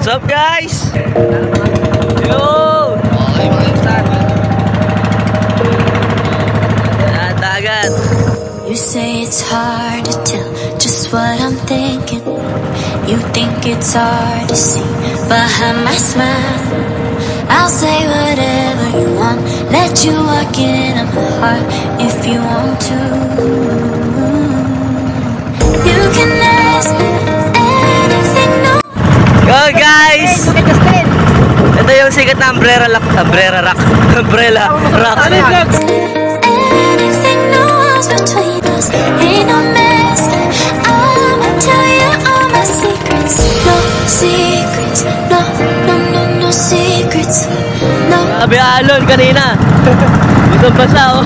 up guys? Yo! Okay mga instan. Yan, dagat. You say it's hard to tell just what I'm thinking. You think it's hard to see behind my smile. I'll say whatever you want, let you walk in my heart if you want to. You can ask me anything, no. Go guys! Ito yung sikat na umbrella rock. Anything, no walls between us, ain't no mess. I'ma tell you all my secrets. No secrets, no, no, no, no secrets. No. Sabi alon kanina. Dito pa siya oh.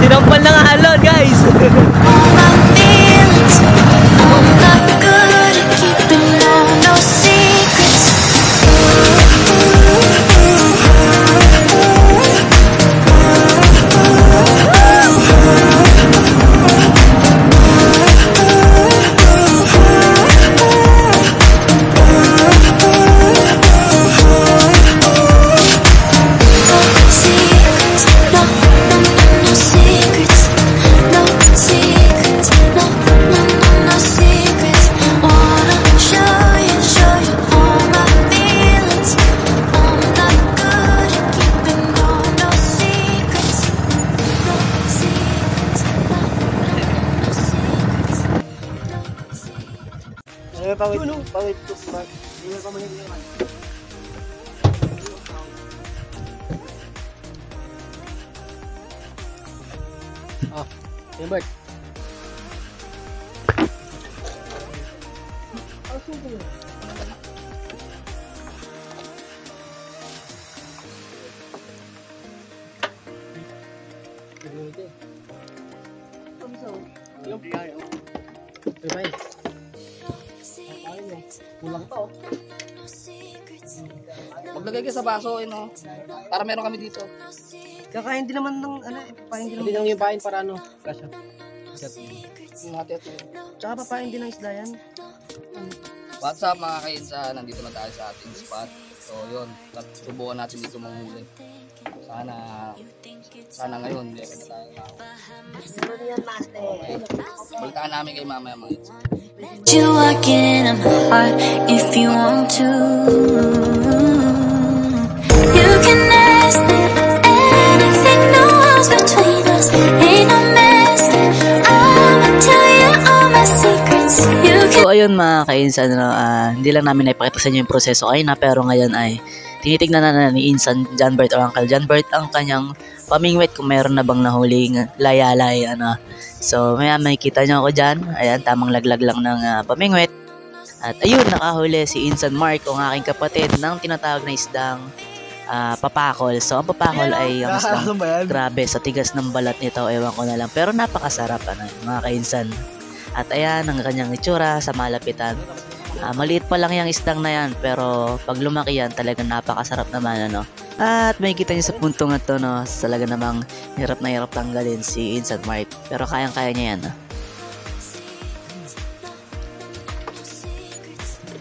Sinampal ng alon guys. All my feelings, I'm not good at keeping no secrets. Pawit ko smart. Hindi pa mali naman. Oh, Bert. Kulang to. Maglagay ka sa baso, no? Para meron kami dito. Kakain din naman ng ano, papain din Hindi lang yung pain para ano? Kasya. Tsaka papain din ng isda yan. What's up mga kainsa? Nandito na tayo sa ating spot. So yun, subukan natin dito manghuli. Sana ngayon, hindi na tayo. Okay. Balitaan namin kay mamaya mga kainsa. You walk in my heart if you want to. You can ask me anything, no walls between us, ain't no mess. I'ma tell you all my secrets. You can. So ayun mga kainsan, hindi lang namin naipakita sa inyo yung proseso ay na, pero ngayon ay tinitignan na ni Insan Janbert o Uncle Janbert ang kanyang pamingwit kung meron na bang nahuling layalay ano. So may makikita nyo ako dyan. Ayan, tamang laglag lang ng pamingwit. At ayun, nakahuli si Insan Mark o ang aking kapatid ng tinatawag na isdang papakol. So ang papakol ay ang isdang grabe sa tigas ng balat nito, ewan ko na lang, pero napakasarap ano, mga kainsan. At ayan ang kanyang itsura sa malapitan. Maliit pa lang yung isdang na yan, pero pag lumaki yan talagang napakasarap naman ano. At may kita niyo sa puntong ito no, talaga namang hirap na hirap tanggalin si Insan Mark, pero kayang-kaya niya yan.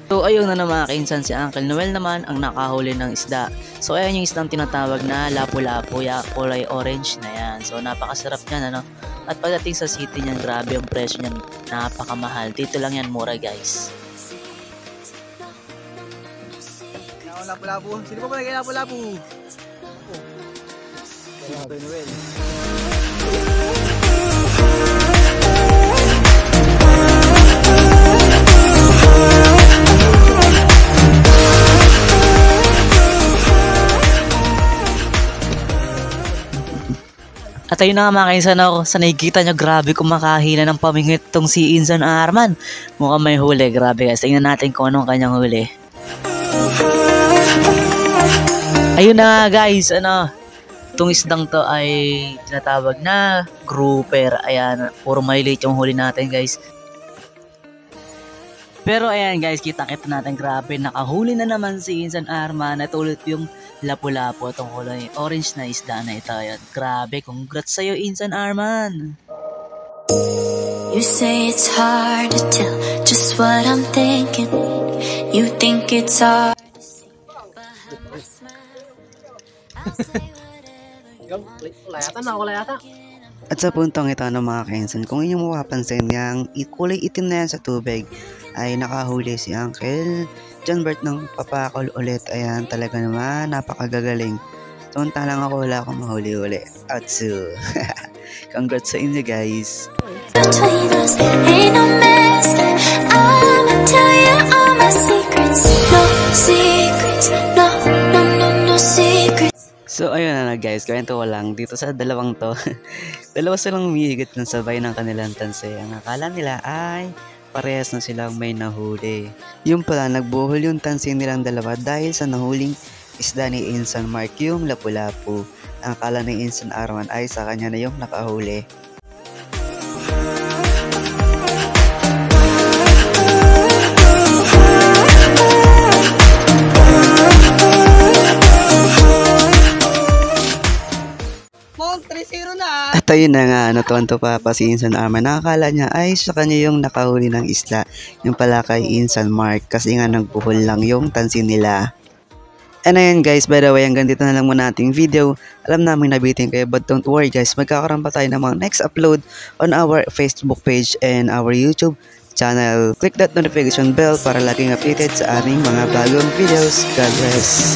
So ayun na mga kainsan, si Uncle Noel naman ang nakahuli ng isda. So ayan yung isdang tinatawag na lapu-lapu, kulay orange na yan. So napakasarap niyan ano. At pagdating sa city niyan, grabe ang presyo niyan, napakamahal. Dito lang yan mura guys. Lapu-lapu. Sino pa ba nagay lapu-lapu? Uncle Noel. At ayun na nga mga kainsan, sa nakikita nyo, grabe kumakahina ng pamingwit tong si Insan Arman. Mukhang may huli, grabe guys. Tingnan natin kung anong kanyang huli. Ayun na guys, itong isdang to ay tinatawag na grouper. Ayan, puro malilit yung huli natin guys. Pero ayan guys, kita-kita natin, grabe, nakahuli na naman si Insan Arman. At ulit yung lapu-lapu, itong kulay orange na isda na ito. Ayan, grabe, congrats sa'yo Insan Arman. You say it's hard to tell just what I'm thinking. You think it's hard. At sa puntong ito mga kainsan, kung inyong mapapansin yung kulay itim na yan sa tubig ay nakahuli si Uncle John Bert ng papakol ulit. Ayan, talaga naman, napakagagaling. Samantalang ako wala akong mahuli-huli. Atsu! Congrats sa inyo guys! Between us ain't no mess. I'ma tell you all my secrets. No secrets. No, no, no, no secrets. So ayun na guys, kwento ko lang dito sa dalawang to. Dalawa silang umihigit ng sabay ng kanilang tanse. Ang akala nila ay parehas na silang may nahuli. Yung pala, nagbuhol yung tanse nilang dalawa dahil sa nahuling isda ni Insan Mark, yung lapu-lapu. Ang akala ni Insan Arman ay sa kanya na yung nakahuli. At ayun na nga, natuwan-tuwa pa si Insan Arman. Nakakala niya ay sa kanya yung nakahuli ng isla. Yung pala kay Insan Mark kasi nga nagbuhol lang yung tansin nila. And ayun guys, by the way, hanggang dito na lang muna ating video. Alam namin nabitin kayo, but don't worry guys, magkakaroon pa tayo ng mga next upload on our Facebook page and our YouTube channel. Click that notification bell para laging updated sa aming mga bagong videos. God bless!